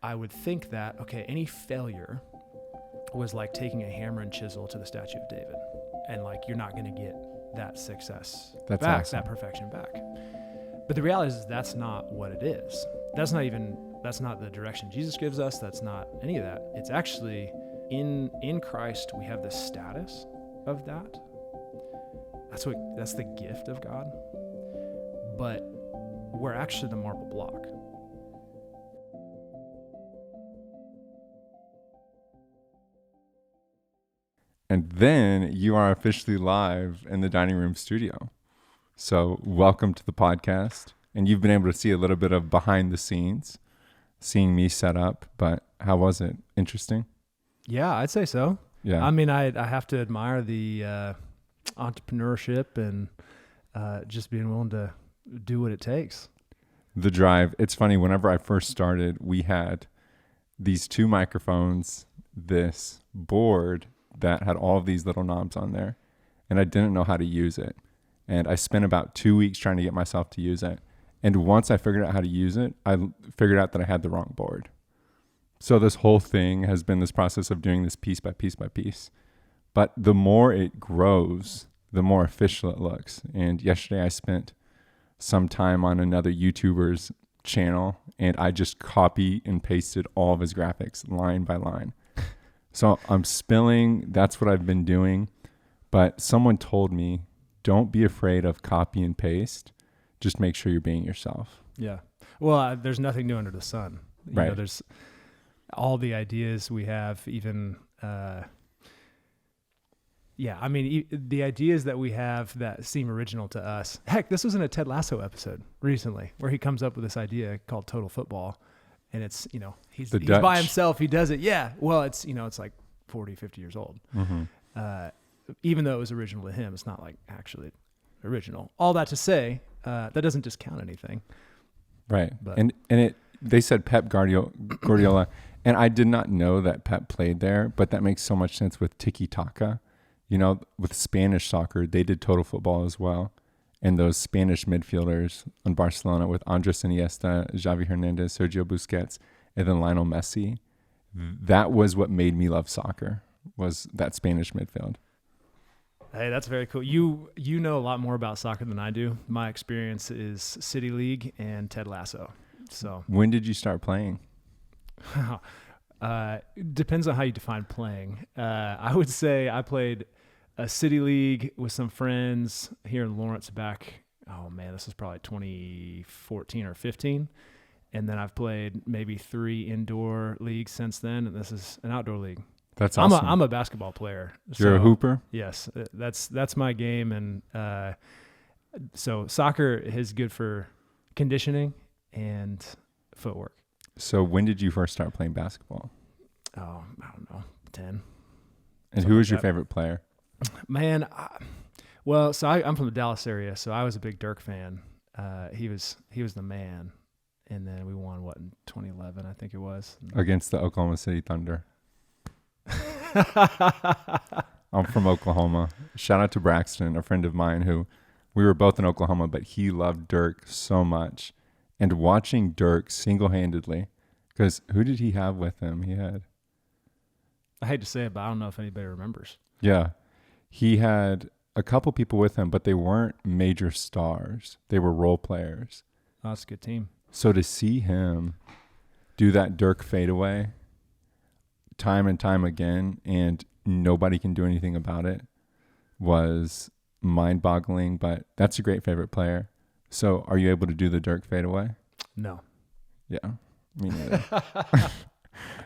I would think that, okay, any failure was like taking a hammer and chisel to the statue of David. And like, you're not going to get that success That's back, awesome. that perfection back. But the reality is that's not what it is. That's not the direction Jesus gives us. That's not any of that. It's actually in Christ, we have the status of that. That's the gift of God. But we're actually the marble block. And then you are officially live in the dining room studio. So welcome to the podcast. And you've been able to see a little bit of behind the scenes, seeing me set up. But how was it? Interesting? Yeah, I'd say so. Yeah. I mean, I have to admire the entrepreneurship and just being willing to do what it takes. The drive. It's funny. Whenever I first started, we had these 2 microphones, this board that had all of these little knobs on there, and I didn't know how to use it. And I spent about 2 weeks trying to get myself to use it. And once I figured out how to use it, I figured out that I had the wrong board. So this whole thing has been this process of doing this piece by piece by piece. But the more it grows, the more official it looks. And yesterday I spent some time on another YouTuber's channel, and I just copy and pasted all of his graphics line by line. So I'm spilling, that's what I've been doing. But someone told me, don't be afraid of copy and paste. Just make sure you're being yourself. Yeah. Well, there's nothing new under the sun. You Right. know, there's all the ideas we have, even, I mean, the ideas that we have that seem original to us. Heck, this was in a Ted Lasso episode recently where he comes up with this idea called total football. And it's, he's by himself. He does it. Yeah. Well, it's, it's like 40, 50 years old. Mm-hmm. Even though it was original to him, it's not like actually original. All that to say, that doesn't discount anything. Right. But, and they said Pep Guardiola, and I did not know that Pep played there, but that makes so much sense with tiki-taka. With Spanish soccer, they did total football as well. And those Spanish midfielders on Barcelona with Andres Iniesta, Xavi Hernandez, Sergio Busquets, and then Lionel Messi, that was what made me love soccer, was that Spanish midfield. Hey, that's very cool. You know a lot more about soccer than I do. My experience is City League and Ted Lasso. So when did you start playing? Depends on how you define playing. I would say I played a City League with some friends here in Lawrence back, this is probably 2014 or 15. And then I've played maybe 3 indoor leagues since then. And this is an outdoor league. That's awesome. I'm a basketball player. You're a hooper? Yes, that's my game. And so soccer is good for conditioning and footwork. So when did you first start playing basketball? Oh, I don't know, 10. And who was your favorite player? Man, so I'm from the Dallas area, so I was a big Dirk fan. He was the man. And then we won, in 2011, I think it was. Against the Oklahoma City Thunder. I'm from Oklahoma. Shout out to Braxton, a friend of mine who we were both in Oklahoma, but he loved Dirk so much. And watching Dirk single-handedly, because who did he have with him? I hate to say it, but I don't know if anybody remembers. Yeah. He had a couple people with him, but they weren't major stars. They were role players. Oh, that's a good team. So to see him do that Dirk fadeaway time and time again, and nobody can do anything about it, was mind-boggling, but that's a great favorite player. So are you able to do the Dirk fadeaway? No. Yeah, me neither.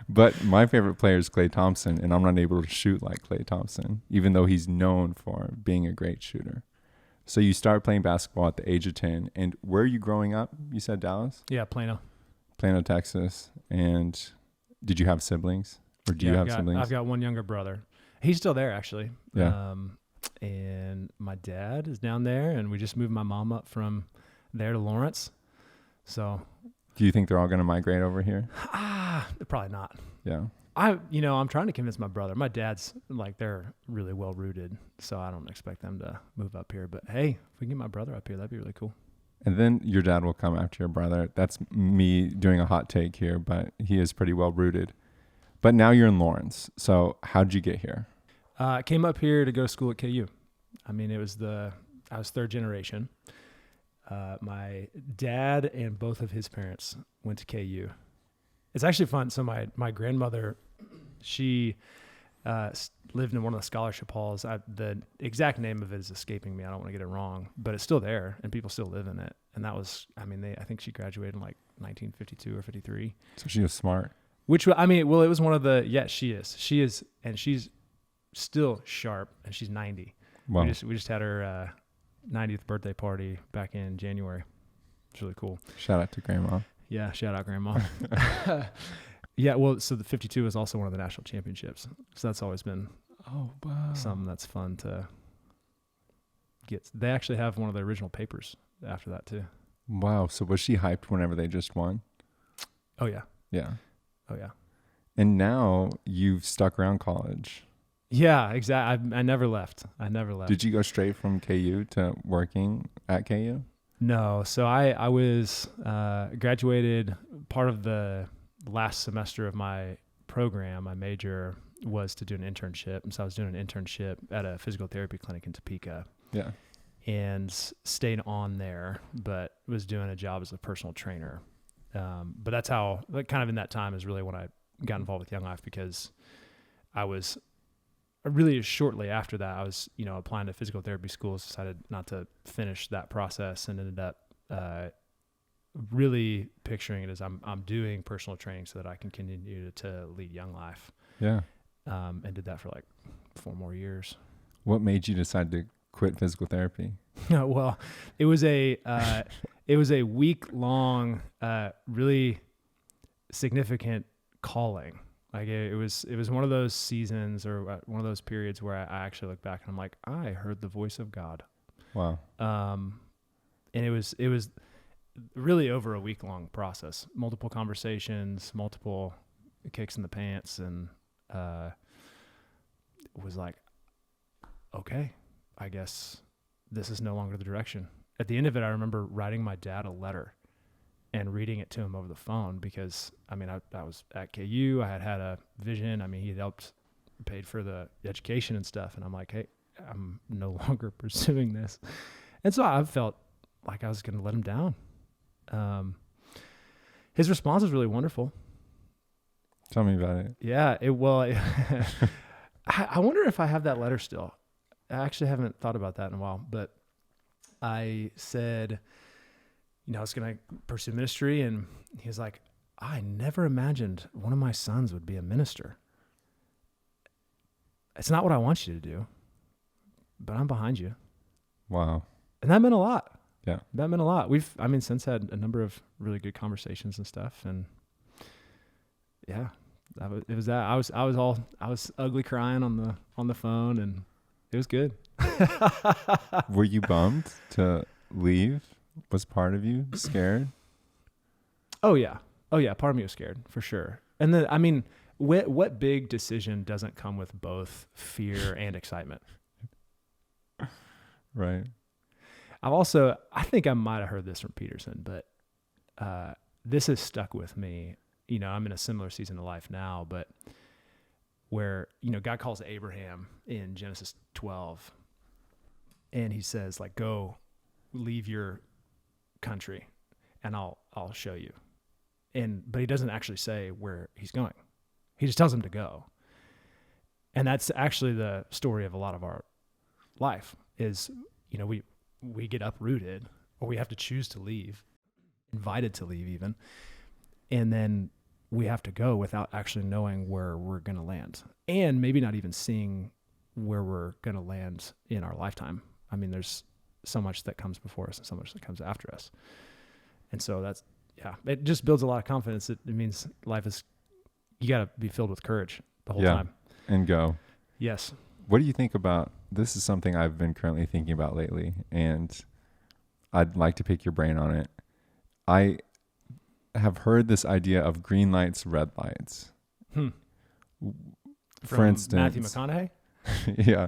But my favorite player is Klay Thompson, and I'm not able to shoot like Klay Thompson, even though he's known for being a great shooter. So you start playing basketball at the age of 10. And where are you growing up? You said Dallas? Yeah, Plano, Texas. And did you have siblings? Or do you have siblings? I've got one younger brother. He's still there, actually. Yeah. And my dad is down there, and we just moved my mom up from there to Lawrence. So, do you think they're all going to migrate over here? Probably not. Yeah. I'm trying to convince my brother. My dad's they're really well rooted, so I don't expect them to move up here. But hey, if we can get my brother up here, that'd be really cool. And then your dad will come after your brother. That's me doing a hot take here, but he is pretty well rooted. But now you're in Lawrence. So how'd you get here? I came up here to go to school at KU. I mean, I was third generation. My dad and both of his parents went to KU. It's actually fun. So my grandmother, she lived in one of the scholarship halls. The exact name of it is escaping me. I don't want to get it wrong, but it's still there and people still live in it. And that was, I mean, I think she graduated in like 1952 or 53. So she was smart. Which, I mean, well, it was one of the, yeah, she is, and she's still sharp, and she's 90. Wow. We just had her 90th birthday party back in January. It's really cool. Shout out to Grandma. Yeah, shout out Grandma. Yeah, well, so the 52 is also one of the national championships. So that's always been something that's fun to get. They actually have one of the original papers after that too. Wow. So was she hyped whenever they just won? Oh, yeah. Yeah. Oh, yeah. And now you've stuck around college. Yeah, exactly. I never left. Did you go straight from KU to working at KU? No. So I was graduated. Part of the last semester of my program, my major was to do an internship. And so I was doing an internship at a physical therapy clinic in Topeka. Yeah. And stayed on there, but was doing a job as a personal trainer. But that's how, like, kind of in that time is really when I got involved with Young Life, because I was really shortly after that, I was, applying to physical therapy schools, decided not to finish that process, and ended up really picturing it as I'm doing personal training so that I can continue to lead Young Life. Yeah. And did that for like 4 more years. What made you decide to quit physical therapy? Well, it was a week-long, really significant calling. Like it was one of those seasons or one of those periods where I actually look back and I'm like, I heard the voice of God. Wow. And it was really over a week-long process, multiple conversations, multiple kicks in the pants, and it was like, okay, I guess this is no longer the direction. At the end of it, I remember writing my dad a letter and reading it to him over the phone, because I mean, I was at KU, I had a vision. I mean, he had helped paid for the education and stuff. And I'm like, hey, I'm no longer pursuing this. And so I felt like I was going to let him down. His response was really wonderful. Tell me about it. Yeah. I wonder if I have that letter still. I actually haven't thought about that in a while, but I said, I was going to pursue ministry, and he was like, I never imagined one of my sons would be a minister. It's not what I want you to do, but I'm behind you. Wow. And that meant a lot. Yeah. That meant a lot. We've since had a number of really good conversations and stuff. And yeah, it was that. I was ugly crying on the phone, and it was good. Were you bummed to leave? Was part of you scared? Oh yeah. Part of me was scared for sure. And then, I mean, what big decision doesn't come with both fear and excitement? Right. I think I might have heard this from Peterson, but this has stuck with me. I'm in a similar season of life now, but where, God calls Abraham in Genesis 12, and he says, like, go leave your country and I'll show you. But he doesn't actually say where he's going. He just tells him to go. And that's actually the story of a lot of our life is, we get uprooted, or we have to choose to leave, invited to leave even. And then we have to go without actually knowing where we're going to land, and maybe not even seeing where we're going to land in our lifetime. I mean, there's so much that comes before us and so much that comes after us. And so it just builds a lot of confidence. It means life is, you got to be filled with courage the whole time. And go. Yes. What do you think about, this is something I've been currently thinking about lately, and I'd like to pick your brain on it. I have heard this idea of green lights, red lights. For instance, Matthew McConaughey. Yeah.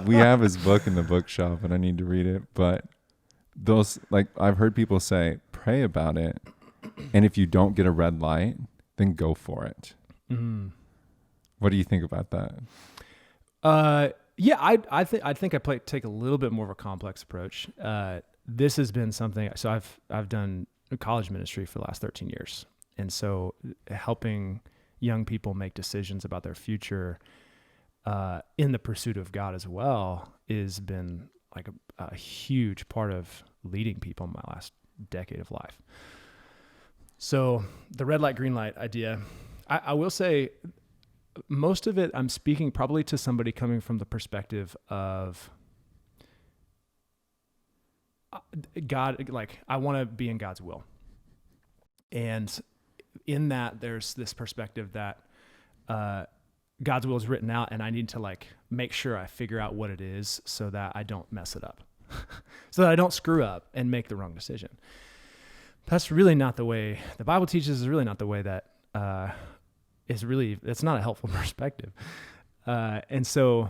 We have his book in the bookshop and I need to read it, but those, like, I've heard people say, pray about it. And if you don't get a red light, then go for it. Mm. What do you think about that? Yeah, I think I take a little bit more of a complex approach. This has been something, so I've done college ministry for the last 13 years. And so helping young people make decisions about their future in the pursuit of God as well has been like a huge part of leading people in my last decade of life. So the red light, green light idea, I will say most of it I'm speaking probably to somebody coming from the perspective of God, like I want to be in God's will. And in that there's this perspective that God's will is written out and I need to like make sure I figure out what it is so that I don't mess it up, so that I don't screw up and make the wrong decision. That's really not the way the Bible teaches, is really not the way that it's not a helpful perspective. And so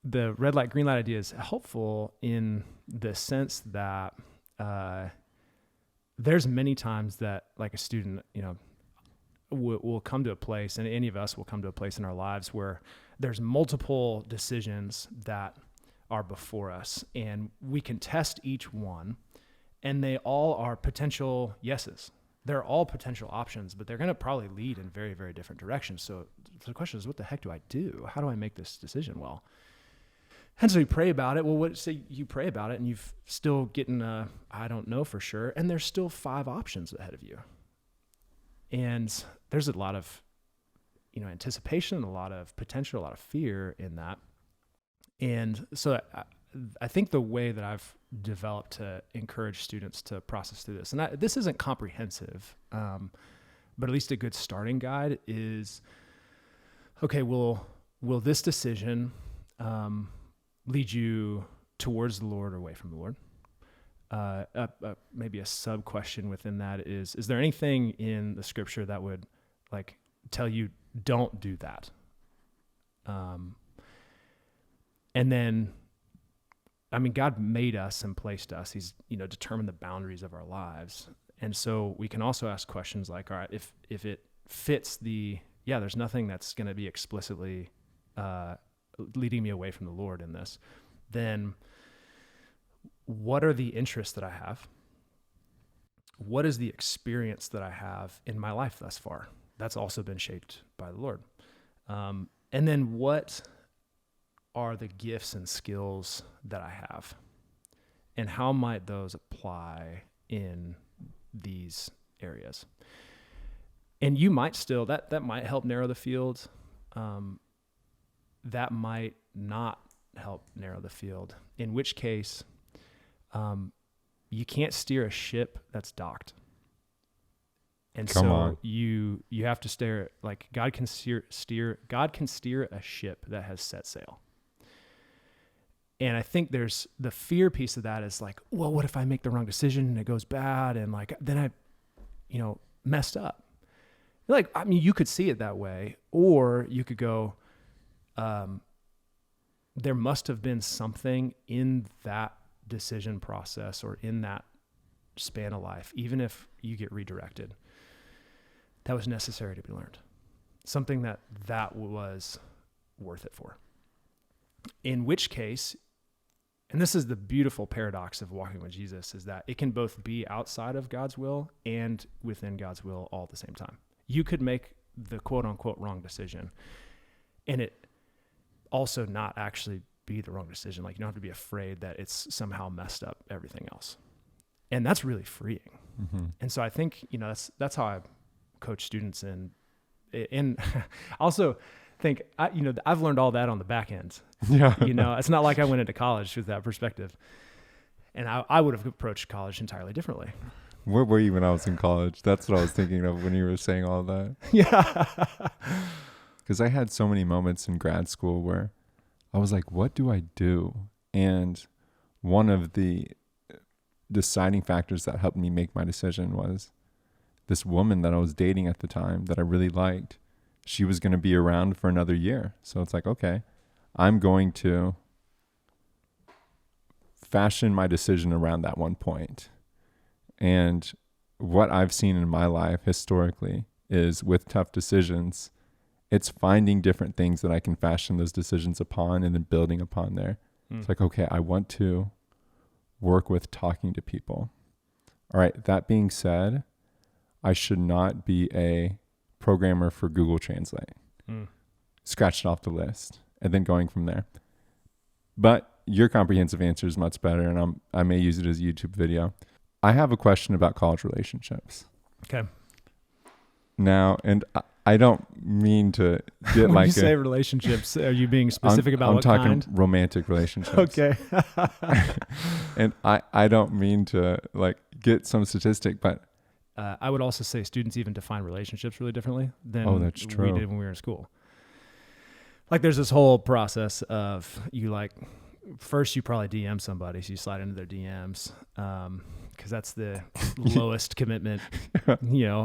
the red light, green light idea is helpful in the sense that there's many times that like a student, will come to a place, and any of us will come to a place in our lives where there's multiple decisions that are before us, and we can test each one, and they all are potential yeses. They're all potential options, but they're going to probably lead in very, very different directions. So the question is, what the heck do I do? How do I make this decision well? And so you pray about it. Well, say you pray about it and you've still getting I don't know for sure. And there's still 5 options ahead of you. And there's a lot of, anticipation, a lot of potential, a lot of fear in that. And so I think the way that I've developed to encourage students to process through this, and this isn't comprehensive, but at least a good starting guide is, okay, will this decision lead you towards the Lord or away from the Lord? Maybe a sub question within that is there anything in the scripture that would like tell you don't do that? And then, God made us and placed us. He's, determined the boundaries of our lives. And so we can also ask questions like, all right, if it fits there's nothing that's going to be explicitly leading me away from the Lord in this, then what are the interests that I have? What is the experience that I have in my life thus far? That's also been shaped by the Lord. And then what are the gifts and skills that I have? And how might those apply in these areas? And you might still, that might help narrow the field. That might not help narrow the field, in which case you can't steer a ship that's docked. And you have to steer, like God can steer a ship that has set sail. And I think there's the fear piece of that is like, well, what if I make the wrong decision and it goes bad and like then I messed up. Like, you could see it that way, or you could go, there must have been something in that decision process or in that span of life, even if you get redirected, that was necessary to be learned. Something that was worth it for. In which case, and this is the beautiful paradox of walking with Jesus, is that it can both be outside of God's will and within God's will all at the same time. You could make the quote unquote wrong decision and it also not actually be the wrong decision. Like, you don't have to be afraid that it's somehow messed up everything else. And that's really freeing. Mm-hmm. And so I think, that's how I coach students, and also think I've learned all that on the back end. Yeah. It's not like I went into college with that perspective, and I would have approached college entirely differently. Where were you when I was in college? That's what I was thinking of when you were saying all that. Yeah. Because I had so many moments in grad school where I was like, what do I do? And one of the deciding factors that helped me make my decision was this woman that I was dating at the time that I really liked. She was going to be around for another year. So it's like, okay, I'm going to fashion my decision around that one point. And what I've seen in my life historically is with tough decisions, it's finding different things that I can fashion those decisions upon and then building upon there. It's like, okay, I want to work with talking to people. All right, that being said, I should not be a programmer for Google Translate. Scratch it off the list and then going from there. But your comprehensive answer is much better, and I may use it as a YouTube video. I have a question about college relationships. Okay. Now, and I don't mean to get when like you say relationships, are you being specific about what kind? I'm talking romantic relationships. Okay. And I don't mean to like get some statistic, but I would also say students even define relationships really differently than that's true. we did when we were in school. Like there's this whole process of you like, first you probably DM somebody, so you slide into their DMs, because that's the lowest commitment,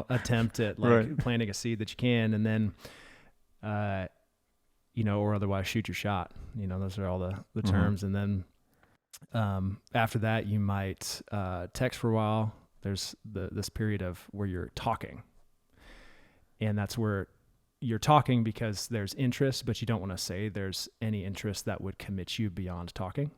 attempt at like planting a seed that you can, and then, or otherwise shoot your shot. Those are all the terms, and then after that you might text for a while. There's this period of where you're talking, and that's where you're talking because there's interest, but you don't want to say there's any interest that would commit you beyond talking.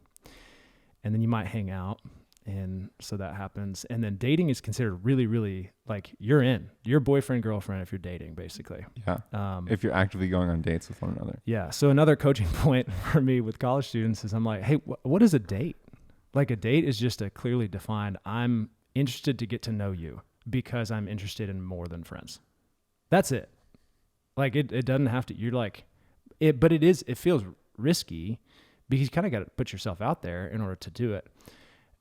And then you might hang out. And so that happens. And then dating is considered really, really like you're boyfriend, girlfriend, if you're dating, basically. Yeah. If you're actively going on dates with one another. Yeah. So another coaching point for me with college students is I'm like, hey, what is a date? Like a date is just a clearly defined, I'm interested to get to know you because I'm interested in more than friends. That's it. Like it doesn't have to, you're like it, but it feels risky because you kind of got to put yourself out there in order to do it.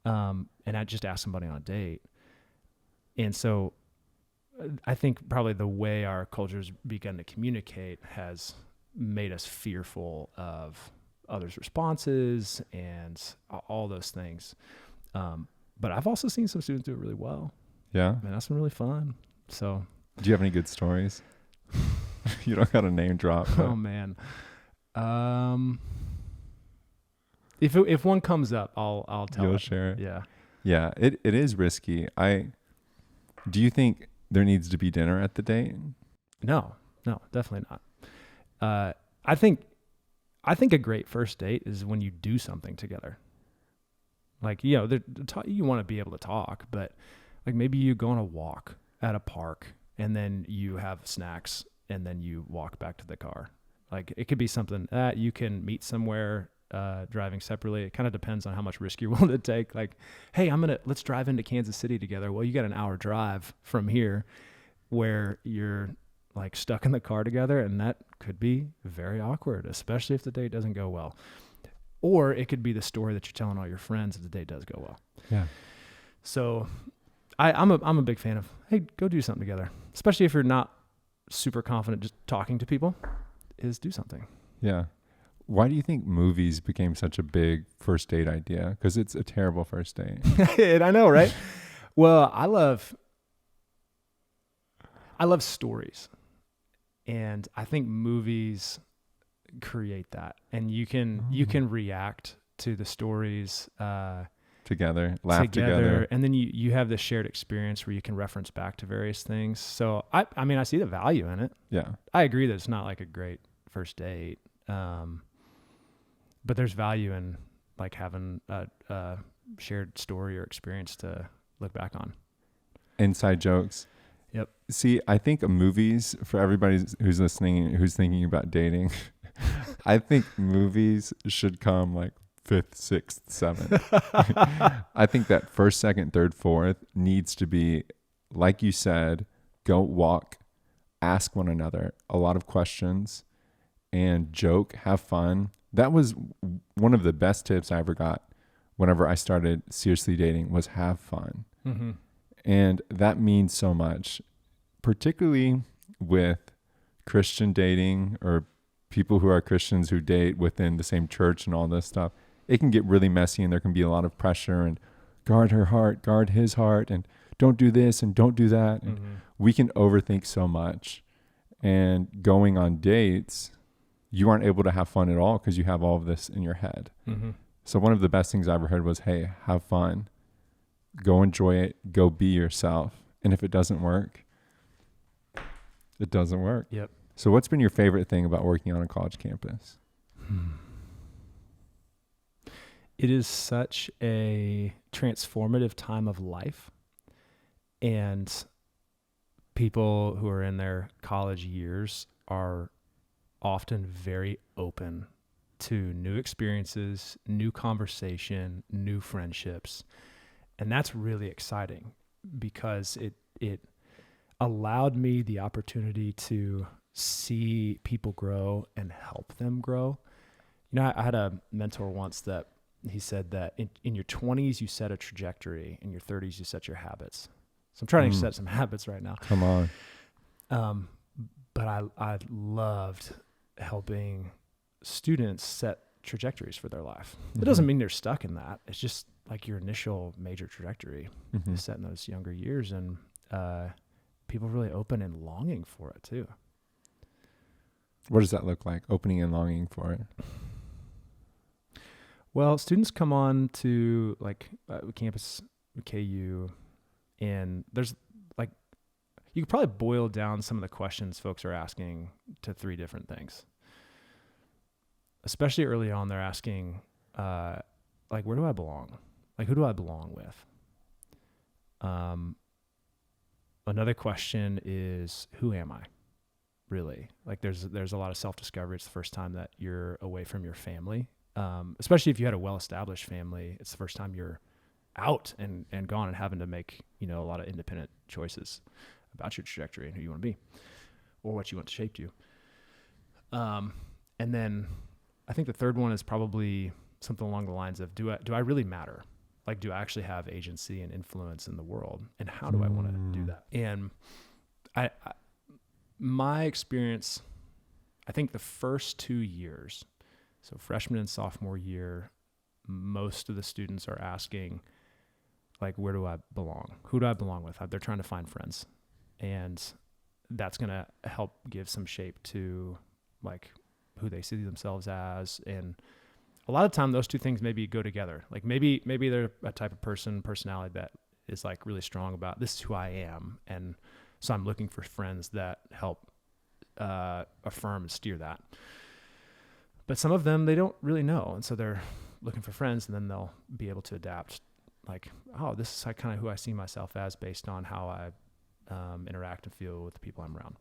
And I just asked somebody on a date. And so I think probably the way our culture's begun to communicate has made us fearful of others' responses and all those things. But I've also seen some students do it really well. Yeah. And that's been really fun. So do you have any good stories? You don't got a name drop. But. Oh man. If one comes up, I'll tell. You'll share it. Yeah. Yeah. It is risky. Do you think there needs to be dinner at the date? No, definitely not. I think a great first date is when you do something together. Like, you want to be able to talk, but like maybe you go on a walk at a park and then you have snacks and then you walk back to the car. Like it could be something that you can meet somewhere, driving separately. It kind of depends on how much risk you're willing to take. Like, hey, let's drive into Kansas City together. Well, you got an hour drive from here where you're like stuck in the car together, and that could be very awkward, especially if the date doesn't go well. Or it could be the story that you're telling all your friends if the date does go well. Yeah. So I'm a big fan of, hey, go do something together, especially if you're not super confident just talking to people, is do something. Yeah. Why do you think movies became such a big first date idea? Because it's a terrible first date. I know, right? Well, I love stories, and I think movies create that, and you can react to the stories together, laugh together, and then you have this shared experience where you can reference back to various things. So I see the value in it. Yeah, I agree that it's not like a great first date, but there's value in like having a shared story or experience to look back on. Inside jokes. Yep. See, I think movies, for everybody who's listening, who's thinking about dating, I think movies should come like 5th, 6th, 7th. I think that 1st, 2nd, 3rd, 4th needs to be, like you said, go walk, ask one another a lot of questions, and joke, have fun. That was one of the best tips I ever got whenever I started seriously dating, was have fun. Mm-hmm. And that means so much, particularly with Christian dating or people who are Christians who date within the same church and all this stuff. It can get really messy, and there can be a lot of pressure and guard her heart, guard his heart, and don't do this and don't do that. And we can overthink so much. And going on dates, you aren't able to have fun at all because you have all of this in your head. Mm-hmm. So one of the best things I ever heard was, hey, have fun, go enjoy it, go be yourself. And if it doesn't work, it doesn't work. Yep. So what's been your favorite thing about working on a college campus? It is such a transformative time of life, and people who are in their college years are often very open to new experiences, new conversation, new friendships. And that's really exciting because it allowed me the opportunity to see people grow and help them grow. You know, I had a mentor once that he said that in your 20s, you set a trajectory. In your 30s, you set your habits. So I'm trying to set some habits right now. Come on. But I loved helping students set trajectories for their life. It doesn't mean they're stuck in that. It's just like your initial major trajectory is set in those younger years, and people really open and longing for it too. What does that look like? Opening and longing for it. Well, students come on to like campus, KU, and there's like, you could probably boil down some of the questions folks are asking to 3 different things. Especially early on, they're asking, like, where do I belong? Like, who do I belong with? Another question is, who am I? Really? Like, there's a lot of self-discovery. It's the first time that you're away from your family. Especially if you had a well-established family, it's the first time you're out and gone and having to make, you know, a lot of independent choices about your trajectory and who you want to be or what you want to shape you. And then I think the third one is probably something along the lines of, do I really matter? Like, do I actually have agency and influence in the world? And how do I want to do that? And my experience, I think the first 2 years, so freshman and sophomore year, most of the students are asking, like, where do I belong? Who do I belong with? They're trying to find friends. And that's going to help give some shape to, like, who they see themselves as. And a lot of time, those 2 things maybe go together. Like, maybe they're a type of personality that is, like, really strong about, this is who I am. And so I'm looking for friends that help affirm and steer that. But some of them, they don't really know. And so they're looking for friends, and then they'll be able to adapt. Like, oh, this is kind of who I see myself as based on how I interact and feel with the people I'm around.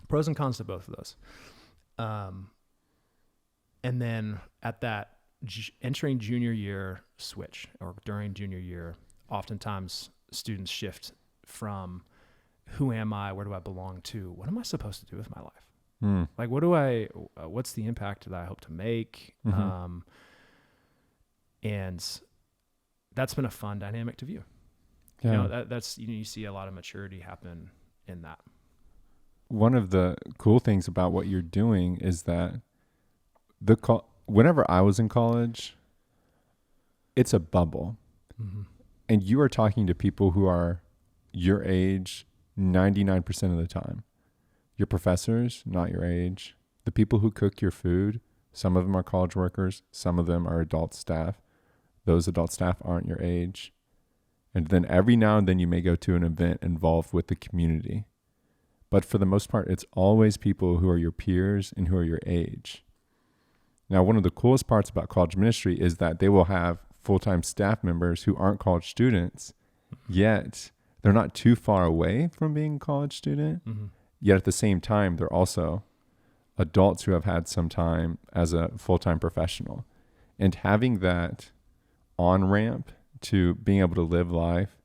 Pros and cons to both of those. And then at that entering junior year switch, or during junior year, oftentimes students shift from who am I, where do I belong, to what am I supposed to do with my life? Like, what's the impact that I hope to make? And that's been a fun dynamic to view. Yeah. You know, that's, you know, you see a lot of maturity happen in that. One of the cool things about what you're doing is that whenever I was in college, it's a bubble. And you are talking to people who are your age 99% of the time. Your professors, not your age. The people who cook your food, some of them are college workers, some of them are adult staff. Those adult staff aren't your age. And then every now and then you may go to an event involved with the community. But for the most part, it's always people who are your peers and who are your age. Now, one of the coolest parts about college ministry is that they will have full-time staff members who aren't college students, yet they're not too far away from being a college student. Yet at the same time, they're also adults who have had some time as a full-time professional. And having that on-ramp to being able to live life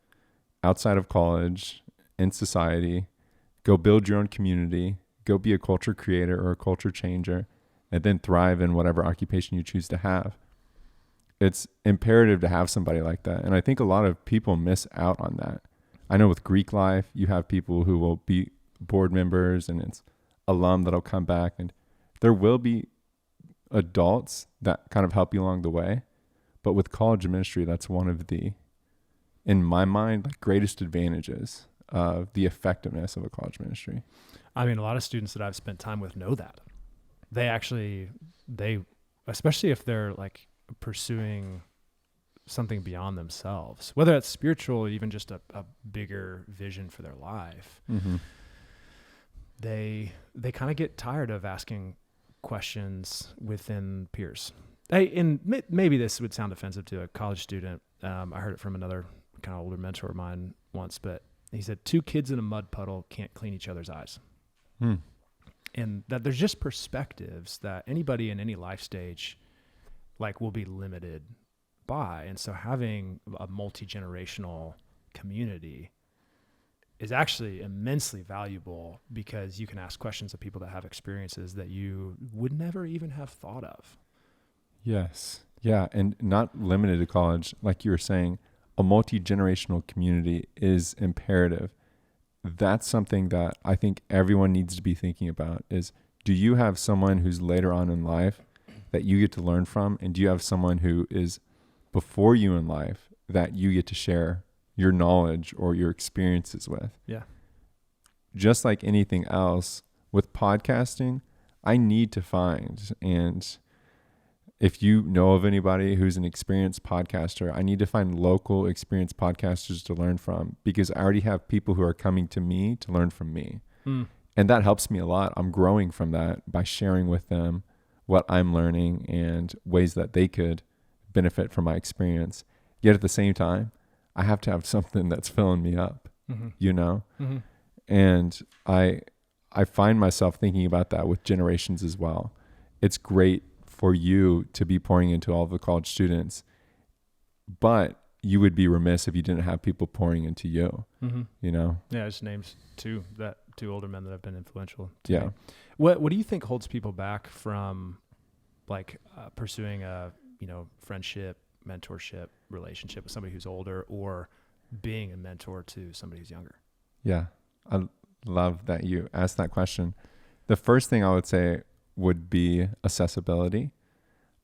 outside of college, in society, go build your own community, go be a culture creator or a culture changer, and then thrive in whatever occupation you choose to have. It's imperative to have somebody like that. And I think a lot of people miss out on that. I know with Greek life, you have people who will be board members and it's alum that'll come back, and there will be adults that kind of help you along the way. But with college ministry, that's one of the, in my mind, like, greatest advantages of the effectiveness of a college ministry. I mean, a lot of students that I've spent time with know that. They especially if they're like pursuing something beyond themselves, whether it's spiritual or even just a bigger vision for their life. Mm-hmm. They kind of get tired of asking questions within peers. And maybe this would sound offensive to a college student. I heard it from another kind of older mentor of mine once, but he said, 2 kids in a mud puddle can't clean each other's eyes. And that there's just perspectives that anybody in any life stage like will be limited by. And so having a multi-generational community is actually immensely valuable, because you can ask questions of people that have experiences that you would never even have thought of. Yes. Yeah. And not limited to college. Like you were saying, a multi-generational community is imperative. That's something that I think everyone needs to be thinking about is, do you have someone who's later on in life that you get to learn from? And do you have someone who is before you in life that you get to share your knowledge or your experiences with? Yeah. Just like anything else with podcasting, I need to find, and if you know of anybody who's an experienced podcaster, I need to find local experienced podcasters to learn from, because I already have people who are coming to me to learn from me. And that helps me a lot. I'm growing from that by sharing with them what I'm learning and ways that they could benefit from my experience. Yet at the same time, I have to have something that's filling me up, you know? And I find myself thinking about that with generations as well. It's great for you to be pouring into all of the college students, but you would be remiss if you didn't have people pouring into you, you know? Yeah, I just named two older men that have been influential to Yeah. me. What do you think holds people back from like pursuing a, friendship, mentorship relationship with somebody who's older, or being a mentor to somebody who's younger? Yeah. I love that you asked that question. The first thing I would say would be accessibility.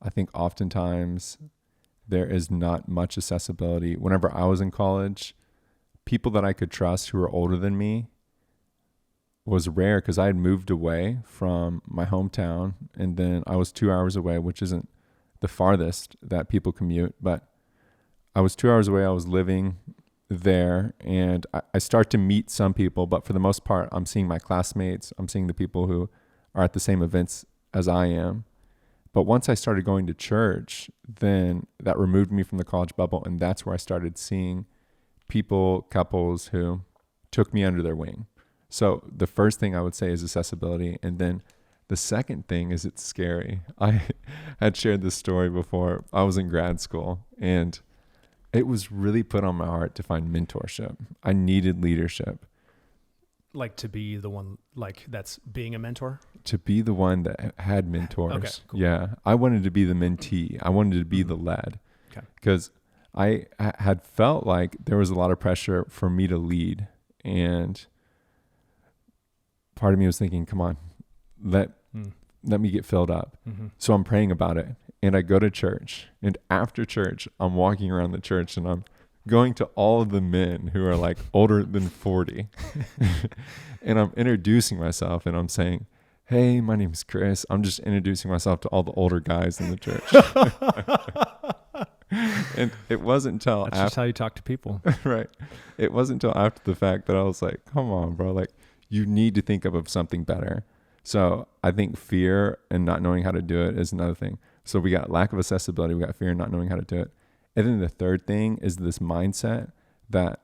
I think oftentimes there is not much accessibility. Whenever I was in college, people that I could trust who were older than me was rare, because I had moved away from my hometown, and then I was 2 hours away, which isn't the farthest that people commute, but I was 2 hours away. I was living there, and I start to meet some people, but for the most part, I'm seeing my classmates. I'm seeing the people who are at the same events as I am. But once I started going to church, then that removed me from the college bubble. And that's where I started seeing people, couples who took me under their wing. So the first thing I would say is accessibility. And then the second thing is it's scary. I had shared this story before. I was in grad school, and it was really put on my heart to find mentorship. I needed leadership. Like to be the one, like that's being a mentor? To be the one that had mentors. Okay, cool. Yeah. I wanted to be the mentee. I wanted to be the led. Okay. Because I had felt like there was a lot of pressure for me to lead. And part of me was thinking, come on, let me get filled up. So I'm praying about it. And I go to church. And after church, I'm walking around the church, and I'm going to all of the men who are like older than 40. And I'm introducing myself, and I'm saying, hey, my name's Chris. I'm just introducing myself to all the older guys in the church. And it wasn't until that's just how you talk to people. Right. It wasn't until after the fact that I was like, come on, bro. Like, you need to think of something better. So I think fear and not knowing how to do it is another thing. So we got lack of accessibility. We got fear and not knowing how to do it. And then the third thing is this mindset that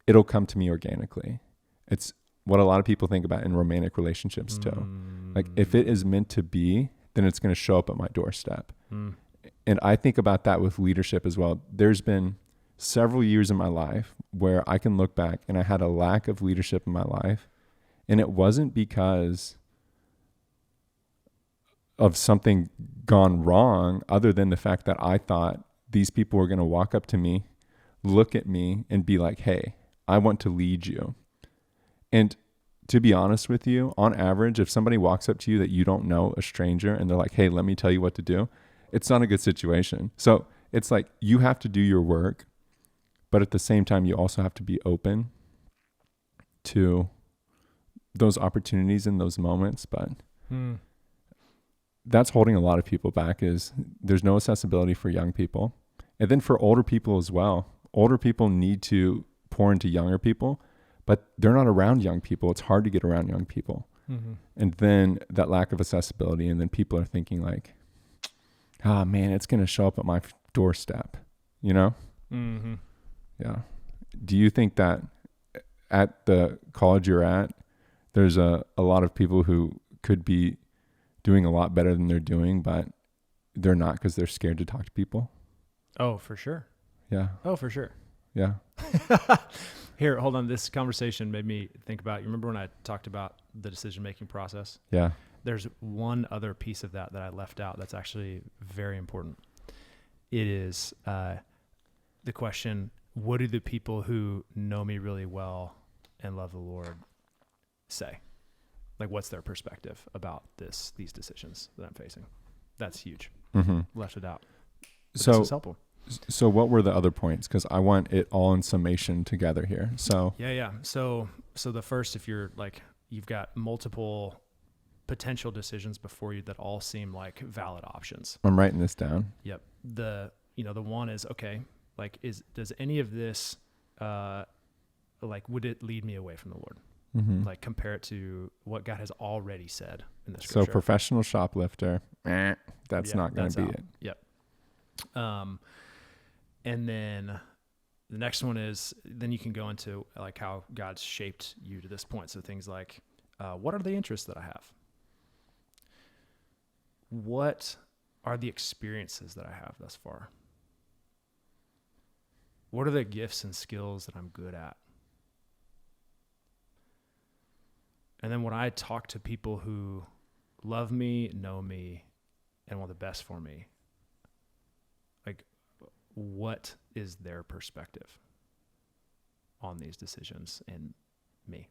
it'll come to me organically. It's what a lot of people think about in romantic relationships too. Like, if it is meant to be, then it's going to show up at my doorstep. And I think about that with leadership as well. There's been several years in my life where I can look back and I had a lack of leadership in my life. And it wasn't because of something gone wrong, other than the fact that I thought these people were going to walk up to me, look at me, and be like, hey, I want to lead you. And to be honest with you, on average, if somebody walks up to you that you don't know, a stranger, and they're like, hey, let me tell you what to do, it's not a good situation. So it's like, you have to do your work, but at the same time, you also have to be open to those opportunities in those moments. But that's holding a lot of people back, is there's no accessibility for young people. And then for older people as well. Older people need to pour into younger people, but they're not around young people. It's hard to get around young people. Mm-hmm. And then that lack of accessibility. And then people are thinking like, oh man, it's going to show up at my doorstep, you know? Mm-hmm. Yeah. Do you think that at the college you're at, there's a lot of people who could be doing a lot better than they're doing, but they're not because they're scared to talk to people? Oh, for sure. Yeah. Oh, for sure. Yeah. Here, hold on. This conversation made me think about, you remember when I talked about the decision-making process? Yeah. There's one other piece of that I left out that's actually very important. It is the question, what do the people who know me really well and love the Lord say? Like, what's their perspective about these decisions that I'm facing? That's huge. Mm-hmm. Left it out. But So this is helpful. So what were the other points? Because I want it all in summation together here. So Yeah. So the first, if you're like, you've got multiple potential decisions before you that all seem like valid options. I'm writing this down. Yep. The one is, okay, like, does any of this, like, would it lead me away from the Lord? Mm-hmm. Like, compare it to what God has already said in the So scripture. professional shoplifter, that's not going to be it. Yep. And then the next one is, then you can go into like how God's shaped you to this point. So things like, what are the interests that I have? What are the experiences that I have thus far? What are the gifts and skills that I'm good at? And then when I talk to people who love me, know me, and want the best for me, like, what is their perspective on these decisions and me?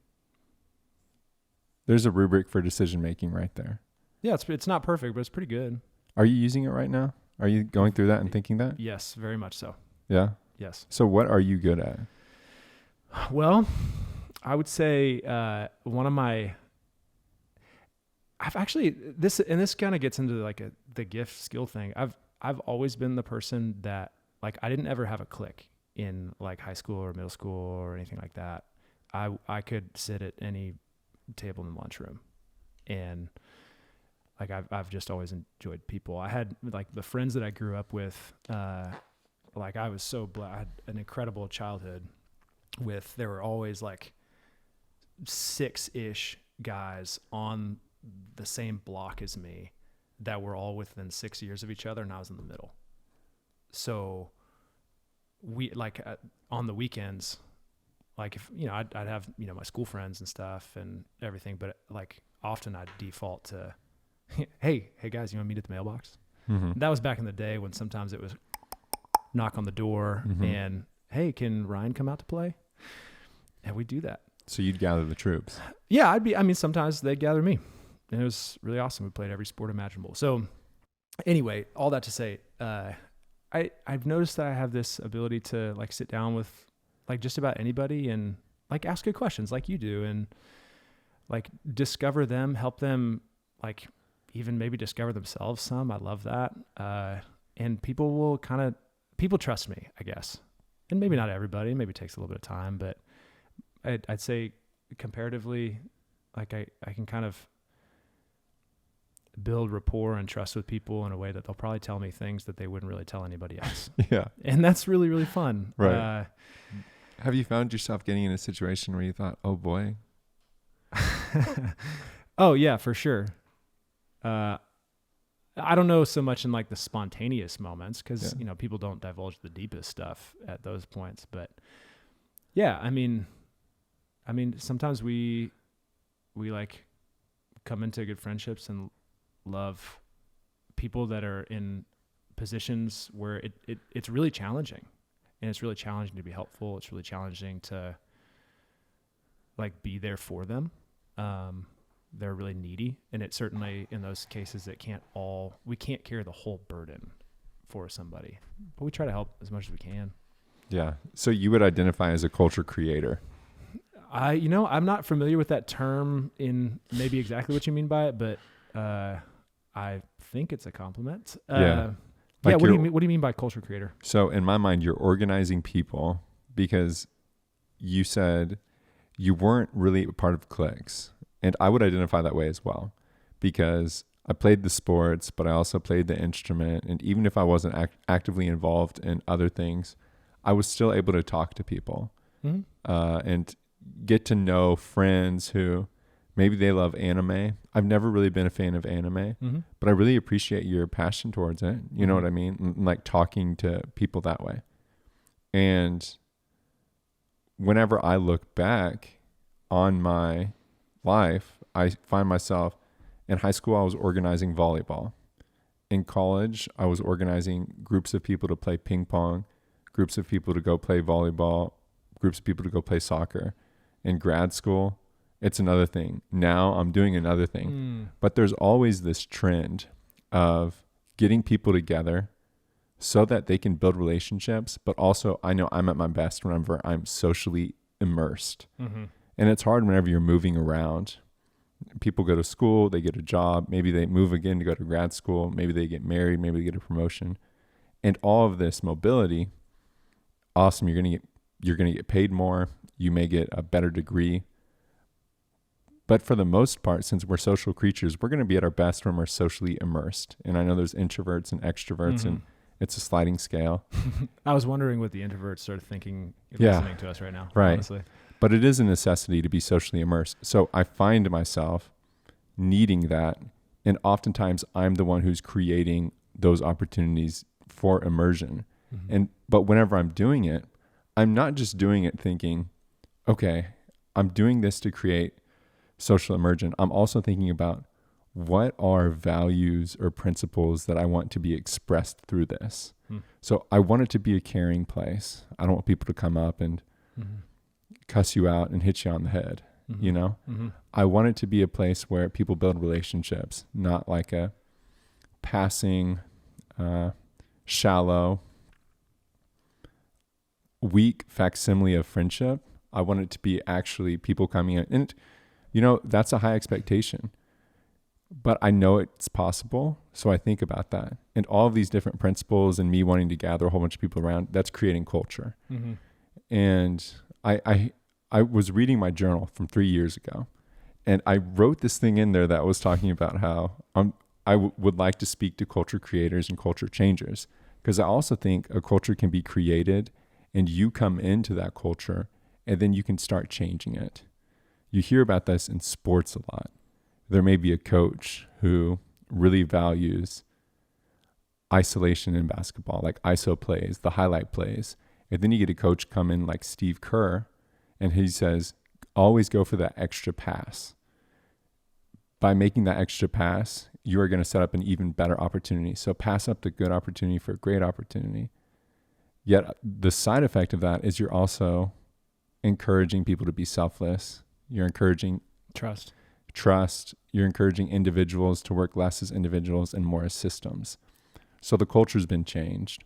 There's a rubric for decision making right there. Yeah, it's not perfect, but it's pretty good. Are you using it right now? Are you going through that and thinking that? Yes, very much so. Yeah. Yes. So what are you good at? Well, I would say one of my, I've actually, this kind of gets into like the gift skill thing. I've always been the person that, like, I didn't ever have a clique in like high school or middle school or anything like that. I could sit at any table in the lunchroom, and like I've just always enjoyed people. I had like the friends that I grew up with, like I was so blessed. I had an incredible childhood with, there were always like 6-ish guys on the same block as me that were all within 6 years of each other, and I was in the middle. So we like on the weekends, like if, I'd have, my school friends and stuff and everything, but like often I'd default to, hey guys, you want to meet at the mailbox? Mm-hmm. That was back in the day when sometimes it was knock on the door and, hey, can Ryan come out to play? And we'd do that. So you'd gather the troops. Yeah, sometimes they'd gather me, and it was really awesome. We played every sport imaginable. So anyway, all that to say, I've noticed that I have this ability to like sit down with like just about anybody and like ask good questions like you do, and like discover them, help them, like even maybe discover themselves some. I love that. And people trust me, I guess. And maybe not everybody, maybe it takes a little bit of time, but I'd say comparatively, like I can kind of build rapport and trust with people in a way that they'll probably tell me things that they wouldn't really tell anybody else. Yeah. And that's really, really fun. Right. Have you found yourself getting in a situation where you thought, oh boy? Oh yeah, for sure. I don't know so much in like the spontaneous moments, because people don't divulge the deepest stuff at those points. But yeah, I mean, sometimes we like come into good friendships and love people that are in positions where it's really challenging, and it's really challenging to be helpful. It's really challenging to like be there for them. They're really needy, and it certainly in those cases we can't carry the whole burden for somebody, but we try to help as much as we can. Yeah. So you would identify as a culture creator. I'm not familiar with that term in maybe exactly what you mean by it, but I think it's a compliment. Yeah. Yeah. Like What do you mean? What do you mean by culture creator? So in my mind, you're organizing people because you said you weren't really a part of cliques. And I would identify that way as well, because I played the sports, but I also played the instrument. And even if I wasn't actively involved in other things, I was still able to talk to people and get to know friends who maybe they love anime. I've never really been a fan of anime, but I really appreciate your passion towards it. You know what I mean? Like talking to people that way. And whenever I look back on my life, I find myself in high school, I was organizing volleyball. In college, I was organizing groups of people to play ping pong, groups of people to go play volleyball, groups of people to go play soccer. In grad school, it's another thing. Now I'm doing another thing. But there's always this trend of getting people together so that they can build relationships. But also, I know I'm at my best whenever I'm socially immersed. And it's hard whenever you're moving around. People go to school, they get a job, maybe they move again to go to grad school, maybe they get married, maybe they get a promotion. And all of this mobility, awesome, you're gonna get paid more, you may get a better degree. But for the most part, since we're social creatures, we're gonna be at our best when we're socially immersed. And I know there's introverts and extroverts and it's a sliding scale. I was wondering what the introverts are thinking listening to us right now. Right. Honestly. But it is a necessity to be socially immersed. So I find myself needing that. And oftentimes I'm the one who's creating those opportunities for immersion. But whenever I'm doing it, I'm not just doing it thinking, okay, I'm doing this to create social immersion. I'm also thinking about what are values or principles that I want to be expressed through this. So I want it to be a caring place. I don't want people to come up and cuss you out and hit you on the head. You know, I want it to be a place where people build relationships, not like a passing, shallow, weak facsimile of friendship. I want it to be actually people coming in. And, you know, that's a high expectation, but I know it's possible. So I think about that. And all of these different principles and me wanting to gather a whole bunch of people around, that's creating culture. And I was reading my journal from 3 years ago, and I wrote this thing in there that was talking about how I would like to speak to culture creators and culture changers, because I also think a culture can be created and you come into that culture and then you can start changing it. You hear about this in sports a lot. There may be a coach who really values isolation in basketball, like ISO plays, the highlight plays. And then you get a coach come in like Steve Kerr, and he says, always go for that extra pass. By making that extra pass, you are going to set up an even better opportunity. So pass up the good opportunity for a great opportunity. Yet the side effect of that is you're also encouraging people to be selfless. You're encouraging trust. You're encouraging individuals to work less as individuals and more as systems. So the culture's been changed.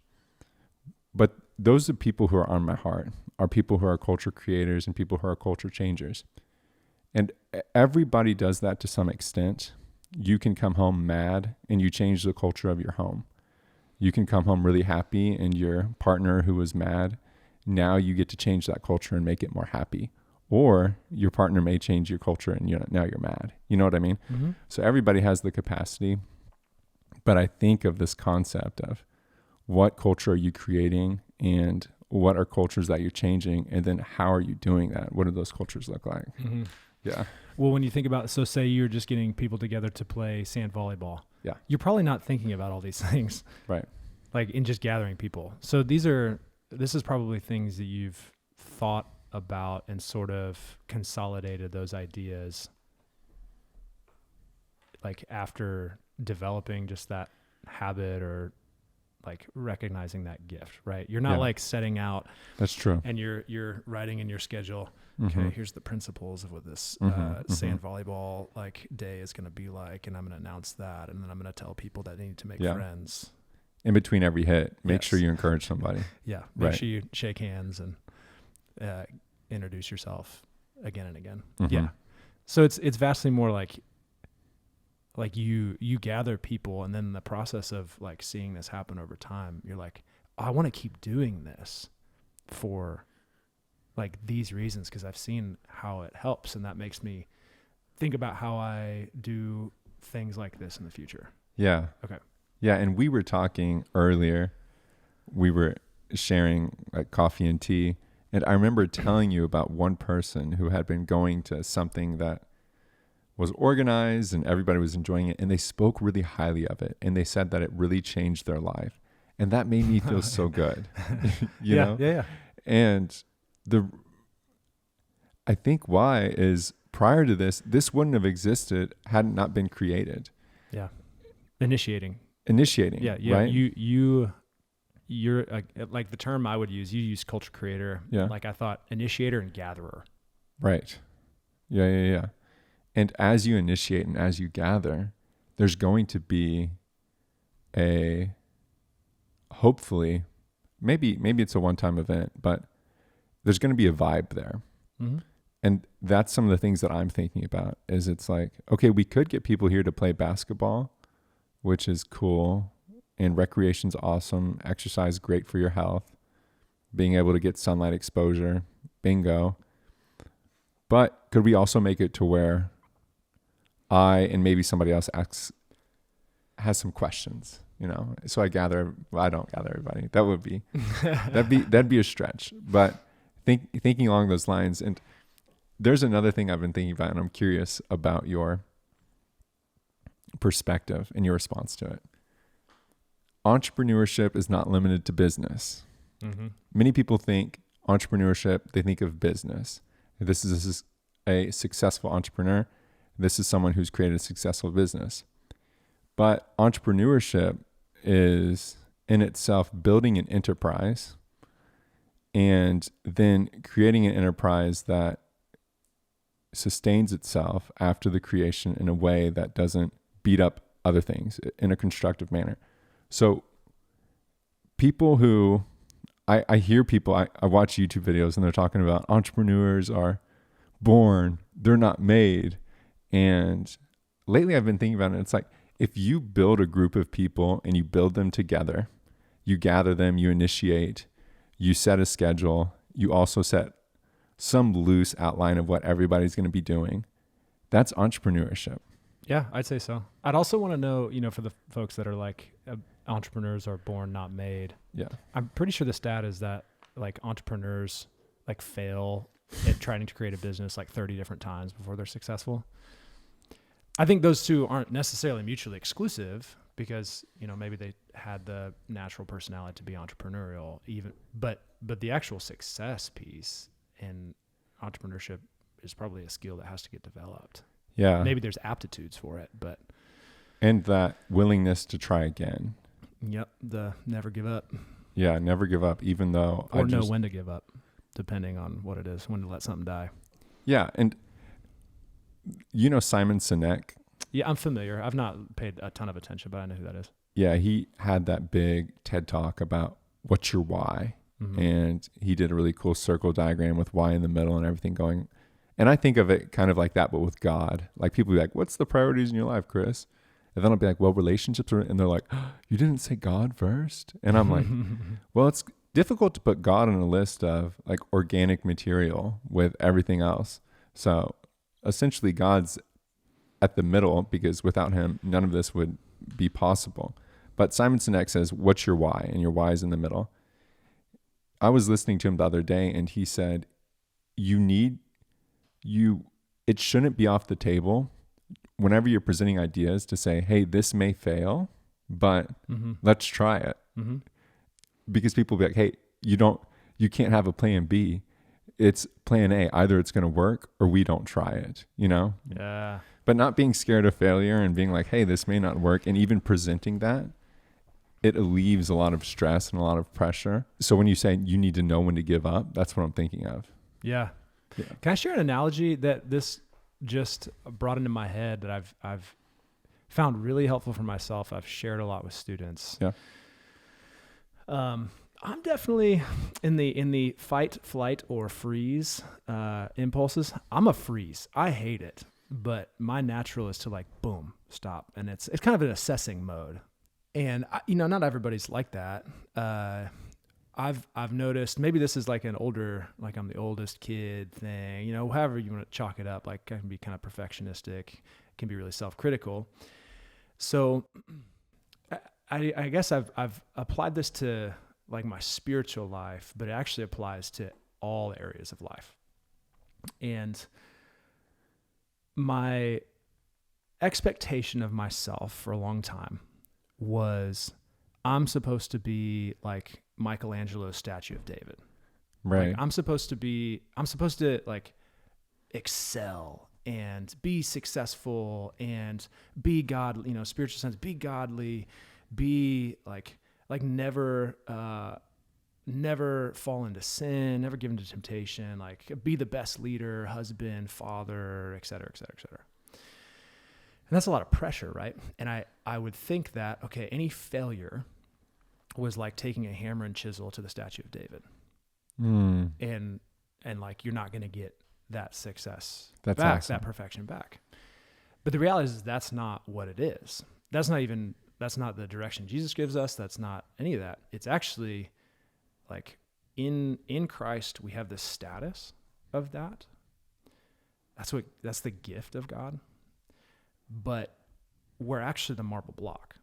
But those are people who are on my heart, are people who are culture creators and people who are culture changers. And everybody does that to some extent. You can come home mad and you change the culture of your home. You can come home really happy and your partner who was mad, now you get to change that culture and make it more happy. Or your partner may change your culture and now you're mad. You know what I mean? So everybody has the capacity. But I think of this concept of what culture are you creating and what are cultures that you're changing, and then how are you doing that? What do those cultures look like? Yeah. Well, when you think about, so say you're just getting people together to play sand volleyball. Yeah. You're probably not thinking about all these things. Right. Like in just gathering people. So this is probably things that you've thought about and sort of consolidated those ideas like after developing just that habit or like recognizing that gift, right? You're not like setting out. That's true. And you're writing in your schedule, okay, here's the principles of what this sand volleyball like day is going to be like, and I'm going to announce that, and then I'm going to tell people that they need to make friends. In between every hit, make sure you encourage somebody. Make sure you shake hands and introduce yourself again and again. So it's vastly more like like you gather people, and then in the process of like seeing this happen over time, you're like, I want to keep doing this for like these reasons, because I've seen how it helps, and that makes me think about how I do things like this in the future. Yeah. Okay. Yeah. And we were talking earlier, we were sharing like coffee and tea. And I remember telling you about one person who had been going to something that was organized and everybody was enjoying it. And they spoke really highly of it. And they said that it really changed their life. And that made me feel so good, you know? Yeah. And I think why is prior to this wouldn't have existed had it not been created. Yeah. Initiating. Yeah. Right. You're like the term I would use, you use culture creator. Yeah. Like I thought initiator and gatherer. Right. Yeah. And as you initiate and as you gather, there's going to be hopefully, maybe it's a one-time event, but there's going to be a vibe there. Mm-hmm. And that's some of the things that I'm thinking about is it's like, okay, we could get people here to play basketball, which is cool. And recreation's awesome. Exercise, great for your health. Being able to get sunlight exposure, bingo. But could we also make it to where I and maybe somebody else has some questions, you know? So I don't gather everybody. That would be, that'd be a stretch. But thinking along those lines, and there's another thing I've been thinking about, and I'm curious about your perspective and your response to it. Entrepreneurship is not limited to business. Mm-hmm. Many people think entrepreneurship, they think of business. This is a successful entrepreneur. This is someone who's created a successful business. But entrepreneurship is in itself building an enterprise and then creating an enterprise that sustains itself after the creation in a way that doesn't beat up other things in a constructive manner. So people who, I hear people, I watch YouTube videos and they're talking about entrepreneurs are born, they're not made. And lately I've been thinking about it. It's like, if you build a group of people and you build them together, you gather them, you initiate, you set a schedule, you also set some loose outline of what everybody's going to be doing. That's entrepreneurship. Yeah, I'd say so. I'd also want to know, for the folks that are like entrepreneurs are born, not made. Yeah. I'm pretty sure the stat is that like entrepreneurs like fail at trying to create a business like 30 different times before they're successful. I think those two aren't necessarily mutually exclusive because, maybe they had the natural personality to be entrepreneurial but the actual success piece in entrepreneurship is probably a skill that has to get developed. Yeah. Maybe there's aptitudes for it, but. And that willingness to try again. Yep. The never give up. Yeah. Never give up, even though or know when to give up, depending on what it is, when to let something die. Yeah. And Simon Sinek. Yeah, I'm familiar. I've not paid a ton of attention, but I know who that is. Yeah. He had that big TED talk about what's your why. Mm-hmm. And he did a really cool circle diagram with why in the middle and everything going. And I think of it kind of like that, but with God. Like people be like, what's the priorities in your life, Chris? And then I'll be like, well, relationships are, and they're like, oh, you didn't say God first? And I'm like, well, it's difficult to put God on a list of like organic material with everything else. So essentially God's at the middle because without him, none of this would be possible. But Simon Sinek says, what's your why? And your why is in the middle. I was listening to him the other day and he said, it shouldn't be off the table whenever you're presenting ideas to say, hey, this may fail, but let's try it. Mm-hmm. Because people will be like, hey, you can't have a plan B. It's plan A. Either it's going to work or we don't try it, Yeah. But not being scared of failure and being like, hey, this may not work. And even presenting that, it alleviates a lot of stress and a lot of pressure. So when you say you need to know when to give up, that's what I'm thinking of. Yeah. Can I share an analogy that this just brought into my head that I've found really helpful for myself? I've shared a lot with students. Yeah. I'm definitely in the fight, flight, or freeze impulses. I'm a freeze. I hate it. but my natural is to like, boom, stop. And it's kind of an assessing mode. And not everybody's like that. I've noticed, maybe this is like an older, like I'm the oldest kid thing, however you want to chalk it up. Like I can be kind of perfectionistic, can be really self-critical. So I guess I've applied this to like my spiritual life, but it actually applies to all areas of life. And my expectation of myself for a long time was I'm supposed to be like Michelangelo's statue of David. Right. Like I'm supposed to like excel and be successful and be God, spiritual sense, be godly, be like never fall into sin, never give into temptation, like be the best leader, husband, father, et cetera, et cetera, et cetera. And that's a lot of pressure, right? And I would think that, okay, any failure was like taking a hammer and chisel to the statue of David. And like, you're not going to get that success back, awesome. That perfection back. But the reality is that's not what it is. That's not the direction Jesus gives us. That's not any of that. It's actually like in Christ, we have this status of that. That's the gift of God. But we're actually the marble block.